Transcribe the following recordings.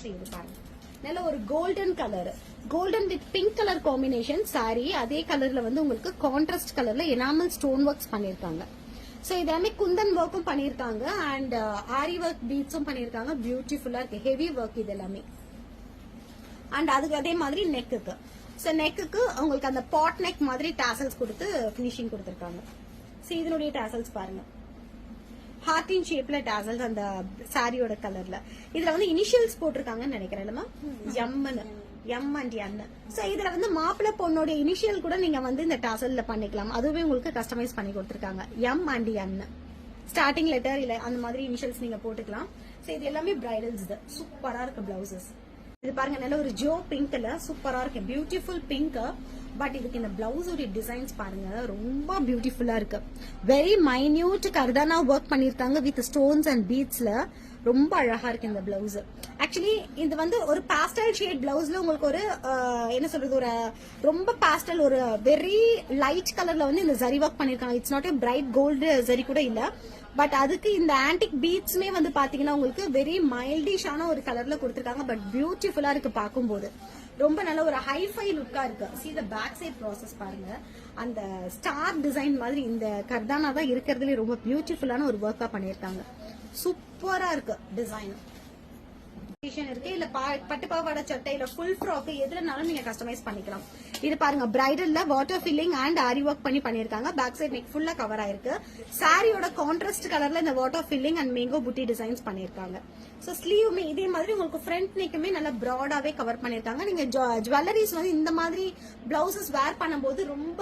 இது பாருங்க நல்ல ஒரு golden colour, golden with pink colour combination sorry. அதே கலர்ல வந்து உங்களுக்கு கான்ட்ராஸ்ட் கலர்ல எனாமல் ஸ்டோன் ஒர்க்ஸ் பண்ணிருக்காங்க. சோ இது எல்லாமே குந்தன் ஒர்க்கும் பண்ணிருக்காங்க அண்ட் ஆரி ஒர்க் பீட்ஸும் பண்ணிருக்காங்க. பியூட்டிஃபுல்லா இருக்கு, ஹெவி ஒர்க் இது எல்லாமே. அண்ட் அதுக்கு அதே மாதிரி நெக்குக்கு, சோ நெக்குக்கு உங்களுக்கு அந்த பாட் நெக் மாதிரி டாசல்ஸ் கொடுத்து பினிஷிங் கொடுத்திருக்காங்க. சோ இதனுடைய டாசல்ஸ் பாருங்க, ஹார்டின் ஷேப்ல டாசல்ஸ் அந்த சாரியோட கலர்ல. இதுல வந்து இனிஷியல்ஸ் போட்டிருக்காங்கன்னு நினைக்கிறேன் இல்லமா, எம் அண்ட் என். சோ இதுல வந்து மாப்பிள்ளை பொண்ணோட இனிஷியல் கூட நீங்க வந்து இந்த டாசல்ல பண்ணிக்கலாம். அதுவே உங்களுக்கு கஸ்டமைஸ் பண்ணி கொடுத்திருக்காங்க. M and N starting letter இல்ல அந்த மாதிரி இனிஷியல்ஸ் நீங்க போட்டுக்கலாம். சோ இது எல்லாமே பிரைடல்ஸ். சூப்பரா இருக்கு பிளவுசஸ். இது பாருங்க நல்ல ஒரு ஜோ பிங்க்ல சூப்பரா இருக்கு, பியூட்டிஃபுல் பிங்க். பட் இதுக்கு இந்த பிளவுஸோட டிசைன்ஸ் பாருங்க ரொம்ப பியூட்டிஃபுல்லா இருக்கு. வெரி மைன்யூட் கர்தானா ஒர்க் பண்ணிருக்காங்க வித் ஸ்டோன்ஸ் அண்ட் பீட்ஸ்ல. ரொம்ப அழகா இருக்கு இந்த பிளவுஸ். ஆக்சுவலி இது வந்து ஒரு பாஸ்டல் ஷேட் பிளவுஸ்ல உங்களுக்கு ஒரு என்ன சொல்றது, ஒரு ரொம்ப பாஸ்டல் ஒரு வெரி லைட் கலர்ல வந்து இந்த ஜரி ஒர்க் பண்ணிருக்காங்க. It's not a bright gold zari கூட இல்ல. பட் அதுக்கு இந்த ஆன்டிக் பீட்ஸ்மே வந்து பாத்தீங்கன்னா உங்களுக்கு வெரி மைல்டிஷான ஒரு கலர்ல கொடுத்திருக்காங்க. பட் பியூட்டிஃபுல்லா இருக்கு பாக்கும்போது, ரொம்ப நல்ல ஒரு ஹைஃபை லுக்கா இருக்கு. See the back side process பாருங்க, அந்த ஸ்டார் டிசைன் மாதிரி இந்த கர்தானா தான் இருக்கிறதுல ரொம்ப பியூட்டிஃபுல்லான ஒரு ஒர்க்கா பண்ணிருக்காங்க. சூப்பரா இருக்கு டிசைன். இருக்கு இல்ல பட்டு பாவாடை சட்டை இல்ல ஃபுல் ஃப்ராக் எதுலனாலும் நீங்க கஸ்டமைஸ் பண்ணிக்கலாம். இது பாருங்க பிரைடல்ல water filling and aari work பண்ணிருக்காங்க. பேக் சைடு நெக் ஃபுல்லா கவர் ஆயிருக்கு. சாரியோட கான்ட்ராஸ்ட் கலர்ல இந்த water filling and mango butti designs பண்ணிருக்காங்க. சோ ஸ்லீவுமே இதே மாதிரி உங்களுக்கு ஃப்ரண்ட் நெக்குமே நல்லா பிராடாவே கவர் பண்ணிருக்காங்க. நீங்க ஜுவல்லரிஸ் வந்து இந்த மாதிரி பிளவுசஸ் வேர் பண்ணும்போது ரொம்ப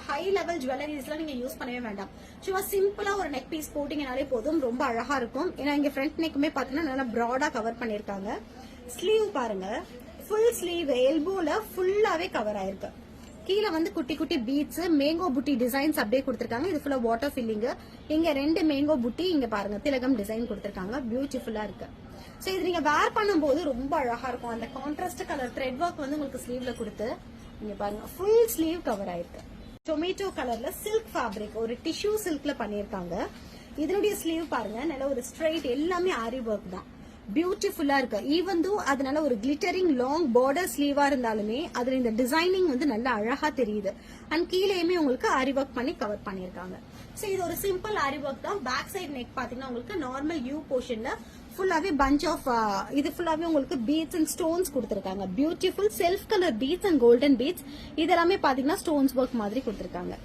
ஹை லெவல் ஜுவல்லரிஸ் எல்லாம் நீங்க யூஸ் பண்ணவே வேண்டாம். சும்மா சிம்பிளா ஒரு நெக் பீஸ் போட்டீங்கனாலே போதும், ரொம்ப அழகா இருக்கும். ஏன்னா இங்க ஃப்ரண்ட் நெக்குமே பாத்தீங்கன்னா நல்லா பிராடா கவர் பண்ணிருக்காங்க. ஸ்லீவ் பாருங்க, ஃபுல் ஸ்லீவ் எல்போல ஃபுல்லாவே கவர் ஆயிருக்கு. கீழே வந்து குட்டி குட்டி பீட்ஸ் மேங்கோ புட்டி டிசைன்ஸ் அப்படியே கொடுத்திருக்காங்க. இது ஃபுல்லா வாட்டர் ஃபில்லிங். இங்க 2 மேங்கோ புட்டி, இங்க பாருங்க திலகம் டிசைன் கொடுத்திருக்காங்க. பியூட்டிஃபுல்லா இருக்கு. சோ இது நீங்க வேர் பண்ணும்போது ரொம்ப அழகா இருக்கும். அந்த கான்ட்ராஸ்ட் கலர் த்ரெட் ஒர்க் வந்து உங்களுக்கு ஸ்லீவ்ல கொடுத்து இங்க பாருங்க ஃபுல் ஸ்லீவ் கவர் ஆயிருக்கு. டொமேட்டோ கலர்ல சில்க் ஃபேப்ரிக் ஒரு டிஷ்யூ சில்க்ல பண்ணிருக்காங்க. இதனுடைய ஸ்லீவ் பாருங்க நல்ல ஒரு ஸ்ட்ரைட், எல்லாமே ஆரி ஒர்க் தான். பியூட்டிஃபுல்லா இருக்கு. ஈவன் தோ அதனால ஒரு கிளிட்டரிங் லாங் பார்டர் ஸ்லீவா இருந்தாலுமே அதுல இந்த டிசைனிங் வந்து நல்லா அழகா தெரியுது. அண்ட் கீழேயுமே உங்களுக்கு ஆரி ஒர்க் பண்ணி கவர் பண்ணிருக்காங்க. சோ இது ஒரு சிம்பிள் ஆரி ஒர்க் தான். பேக் சைடு நெக் பாத்தீங்கன்னா உங்களுக்கு நார்மல் யூ போர்ஷன்ல ஃபுல்லாவே பஞ்ச் ஆஃப் இது ஃபுல்லாவே உங்களுக்கு பீட்ஸ் அண்ட் ஸ்டோன்ஸ் கொடுத்திருக்காங்க. Beautiful self colour beads and golden beads இதெல்லாமே பாத்தீங்கன்னா ஸ்டோன்ஸ் ஒர்க் மாதிரி கொடுத்திருக்காங்க.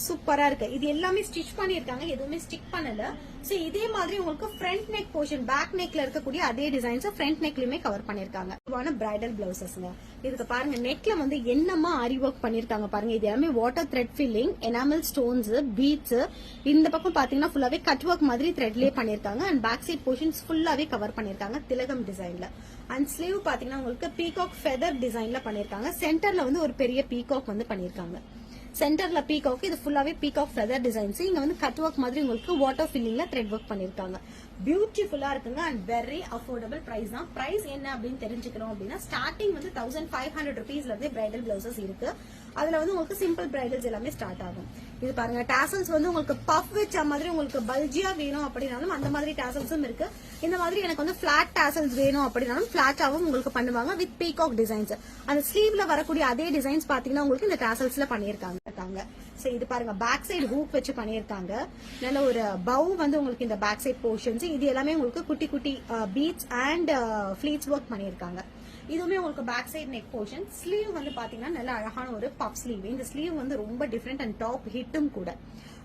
சூப்பரா இருக்கு. இது எல்லாமே ஸ்டிச் பண்ணிருக்காங்க, எதுவுமே ஸ்டிக் பண்ணல. சோ இதே மாதிரி உங்களுக்கு ஃப்ரண்ட் நெக் போர்ஷன் பேக் நெக்ல இருக்கக்கூடிய அதே டிசைன்ஸ் ஃப்ரண்ட் நெக்லயுமே கவர் பண்ணிருக்காங்க. பிரைடல் பிளவுசஸ்ங்க. இதுக்கு பாருங்க நெக்ல வந்து என்னமா ஆரி ஒர்க் பண்ணிருக்காங்க பாருங்க. இது எல்லாமே water thread filling, enamel stones, beads. இந்த பக்கம் பாத்தீங்கன்னா ஃபுல்லாவே கட் ஒர்க் மாதிரி த்ரெட்லயே பண்ணிருக்காங்க. அண்ட் பேக் சைட் போர்ஷன்ஸ் ஃபுல்லாவே கவர் பண்ணிருக்காங்க திலகம் டிசைன்ல. அண்ட் ஸ்லீவ் பாத்தீங்கன்னா உங்களுக்கு பீகாக் ஃபெதர் டிசைன்ல பண்ணிருக்காங்க. சென்டர்ல வந்து ஒரு பெரிய பீகாக் வந்து பண்ணிருக்காங்க. சென்டர்ல பீகாக், இது ஃபுல்லாவே பீகாக் ஃபெதர் டிசைன்ஸ். இங்க வந்து கட் ஒர்க் மாதிரி உங்களுக்கு வாட்டர் ஃபில்லிங்ல த்ரெட் ஒர்க் பண்ணிருக்காங்க. பியூட்டிஃபுல்லா இருக்குங்க அண்ட் வெரி அஃபோர்டபிள் பிரைஸ் தான். பிரைஸ் என்ன அப்படின்னு தெரிஞ்சுக்கணும் அப்படின்னா ஸ்டார்டிங் வந்து 1500 rupeesல இருந்து பிரைடல் பிளவுசஸ் இருக்கு. அதுல வந்து உங்களுக்கு சிம்பிள் பிரைடல்ஸ் எல்லாமே ஸ்டார்ட் ஆகும். இது பாருங்க டாசல்ஸ் வந்து உங்களுக்கு பஃப் வச்ச மாதிரி உங்களுக்கு பல்ஜியா வேணும் அப்படின்னாலும் அந்த மாதிரி டாசல்ஸும் இருக்கு. இந்த மாதிரி எனக்கு வந்து பிளாட் டாசல்ஸ் வேணும் அப்படின்னாலும் பிளாட்டாவும் உங்களுக்கு பண்ணுவாங்க வித் பீகாக் டிசைன்ஸ். அந்த ஸ்லீவ்ல வரக்கூடிய அதே டிசைன்ஸ் பாத்தீங்கன்னா உங்களுக்கு இந்த டாசல்ஸ்ல பண்ணிருக்காங்க. சோ இது பாருங்க பேக் சைடு ஹூக் வச்சு பண்ணிருக்காங்க. நல்ல ஒரு பவு வந்து உங்களுக்கு இந்த பேக் சைட் போர்ஷன்ஸ் இது எல்லாமே உங்களுக்கு குட்டி குட்டி பீட்ஸ் அண்ட் ஃபிளீட்ஸ் ஒர்க் பண்ணிருக்காங்க. இதுவுமே உங்களுக்கு back side neck portion. Sleeve வந்து பாத்தீங்கன்னா நல்ல அழகான ஒரு பஃப் ஸ்லீவ். இந்த ஸ்லீவ் வந்து ரொம்ப டிஃப்ரெண்ட் அண்ட் டாப் ஹிட்டும் கூட.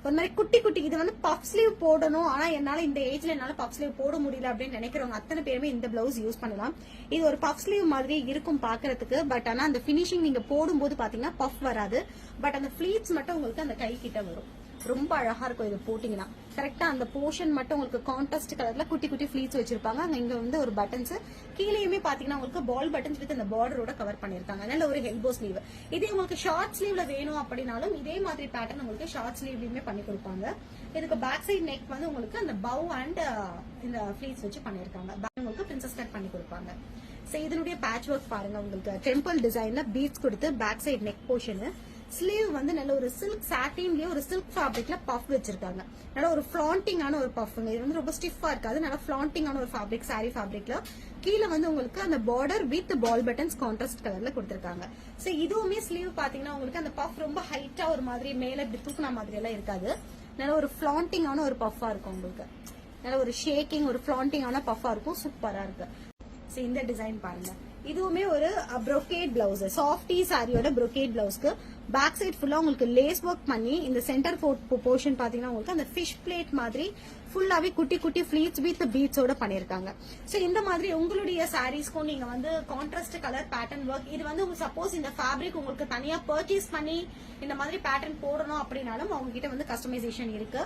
ஒரு மாதிரி குட்டி குட்டி இது வந்து பஃப் ஸ்லீவ் போடணும், ஆனா என்னால இந்த ஏஜ்ல என்னால பஃப் ஸ்லீவ் போட முடியல அப்படின்னு நினைக்கிறவங்க அத்தனை பேருமே இந்த பிளவுஸ் யூஸ் பண்ணலாம். இது ஒரு பஃப் ஸ்லீவ் மாதிரி இருக்கும் பாக்குறதுக்கு. பட் ஆனா அந்த பினிஷிங் நீங்க போடும்போது பாத்தீங்கன்னா பஃப் வராது. பட் அந்த ஃபிளீட்ஸ் மட்டும் உங்களுக்கு அந்த கை கிட்ட வரும். ரொம்ப அழகா இருக்கும் இது போட்டீங்கன்னா. கரெக்டா அந்த போர்ஷன் மட்டும் உங்களுக்கு கான்ட்ராஸ்ட் கலர்ல குட்டி குட்டி ஃபிளீட்ஸ் வச்சிருப்பாங்க. இங்க வந்து ஒரு பட்டன்ஸ் கீழேயுமே பாத்தீங்கன்னா உங்களுக்கு பால் பட்டன்ஸ் வித் அந்த பார்டரோட கவர் பண்ணிருக்காங்க. நல்ல ஒரு எல்போ ஸ்லீவ். இதே உங்களுக்கு ஷார்ட் ஸ்லீவ்ல வேணும் அப்படின்னாலும் இதே மாதிரி பேட்டர்ன் உங்களுக்கு ஷார்ட் ஸ்லீவ்லயுமே பண்ணி கொடுப்பாங்க. இதுக்கு பேக் சைடு நெக் வந்து உங்களுக்கு அந்த பவ் அண்ட் இந்த ஃபிளீட்ஸ் வச்சு பண்ணிருக்காங்க. உங்களுக்கு பிரின்சஸ் கட் பண்ணி கொடுப்பாங்க. சோ இதனுடைய பேட்ச் ஒர்க் பாருங்க, உங்களுக்கு டெம்பிள் டிசைன்ல பீட்ஸ் கொடுத்து back side neck portion sleeve வந்து நல்ல ஒரு சில்க் சாட்டின்லயே ஒரு சில்க் ஃபேப்ரிக்ல பஃப் வச்சிருக்காங்க. நல்ல ஒரு ஃபிளாண்டிங்கான ஒரு பஃப்ங்க. இது வந்து ரொம்ப ஸ்டிஃபா இருக்காது. நல்ல ஃபிளாண்டிங்கான ஒரு ஃபேப்ரிக், சாரி ஃபேப்ரிக்ல. கீழே வந்து உங்களுக்கு அந்த border with ball buttons contrast கலர்ல கொடுத்திருக்காங்க. சோ இதுவுமே ஸ்லீவ் பாத்தீங்கன்னா உங்களுக்கு அந்த பஃப் ரொம்ப ஹைட்டா ஒரு மாதிரி மேல இப்படி தூக்குன மாதிரி எல்லாம் இருக்காது. நல்ல ஒரு ஃபிளாண்டிங்கான ஒரு பஃபா இருக்கும் உங்களுக்கு. நல்ல ஒரு ஷேக்கிங், ஒரு ஃபிளாண்டிங்கான பஃபா இருக்கும். சூப்பரா இருக்கு. சோ இந்த டிசைன் பாருங்க. இதுவுமே ஒரு brocade பிளவுஸ், சாஃப்டி சாரியோட brocade பிளவுஸ்க்கு பேக் சைடு ஃபுல்லா உங்களுக்கு லேஸ் ஒர்க் பண்ணி இந்த சென்டர் போர்ஷன் பாத்தீங்கன்னா உங்களுக்கு அந்த ஃபிஷ் பிளேட் மாதிரி ஃபுல்லாவே குட்டி குட்டி ஃபிளீட்ஸ் வித் பீட்ஸோட பண்ணிருக்காங்க. சோ இந்த மாதிரி உங்களுடைய சாரீஸ்க்கும் நீங்க வந்து கான்ட்ராஸ்ட் கலர் பேட்டர்ன் ஒர்க், இது வந்து சப்போஸ் இந்த ஃபேப்ரிக் உங்களுக்கு தனியா பர்ச்சேஸ் பண்ணி இந்த மாதிரி பேட்டர்ன் போடணும் அப்படின்னாலும் அவங்க கிட்ட வந்து கஸ்டமைசேஷன் இருக்கு.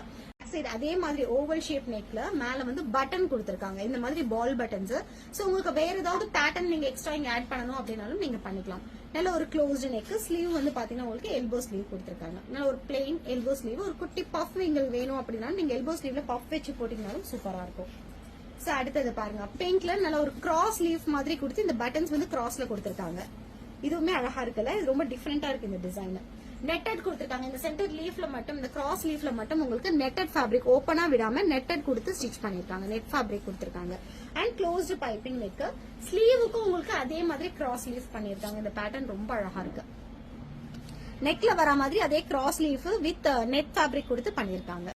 அதே மாதிரி ஓவல் ஷேப் நெக்ல மேல வந்து பட்டன் கொடுத்திருக்காங்க, இந்த மாதிரி பால் பட்டன்ஸ். சோ உங்களுக்கு வேற ஏதாவது பேட்டர்ன் நீங்க எக்ஸ்ட்ரா இங்க ஆட் பண்ணணும் அப்படின்னாலும் நீங்க பண்ணிக்கலாம். நல்ல ஒரு க்ளோஸ்டு நெக். ஸ்லீவ் வந்து பாத்தீங்கன்னா உங்களுக்கு எல்போ ஸ்லீவ் கொடுத்திருக்காங்க. நல்ல ஒரு பிளெயின் எல்போ ஸ்லீவ். ஒரு குட்டி பஃப் உங்களுக்கு வேணும் அப்படின்னா நீங்க எல்போ ஸ்லீவ்ல பஃப் வச்சு போட்டீங்கன்னாலும் சூப்பரா இருக்கும். சோ அடுத்தது பாருங்க, பிங்க்ல நல்ல ஒரு கிராஸ் லீஃப் மாதிரி கொடுத்து இந்த பட்டன்ஸ் வந்து கிராஸ்ல கொடுத்திருக்காங்க. இதுவுமே அழகா இருக்குல்ல, இது ரொம்ப டிஃபரெண்டா இருக்கு இந்த டிசைன். நெட்டட் கொடுத்திருக்காங்க. இந்த சென்டர் லீஃப்ல மட்டும், இந்த கிராஸ் லீஃப்ல மட்டும் உங்களுக்கு நெட்டட் ஃபேப்ரிக் ஓப்பனா விடாம நெட்டட் கொடுத்து ஸ்டிச் பண்ணிருக்காங்க. நெட் ஃபேப்ரிக் கொடுத்திருக்காங்க. And closed piping neck. ஸ்லீவுக்கும் உங்களுக்கு அதே மாதிரி கிராஸ் லீஃப் பண்ணிருக்காங்க. இந்த பேட்டர்ன் ரொம்ப அழகா இருக்கு. நெக்ல வர மாதிரி அதே cross leaf with net fabric கொடுத்து பண்ணிருக்காங்க.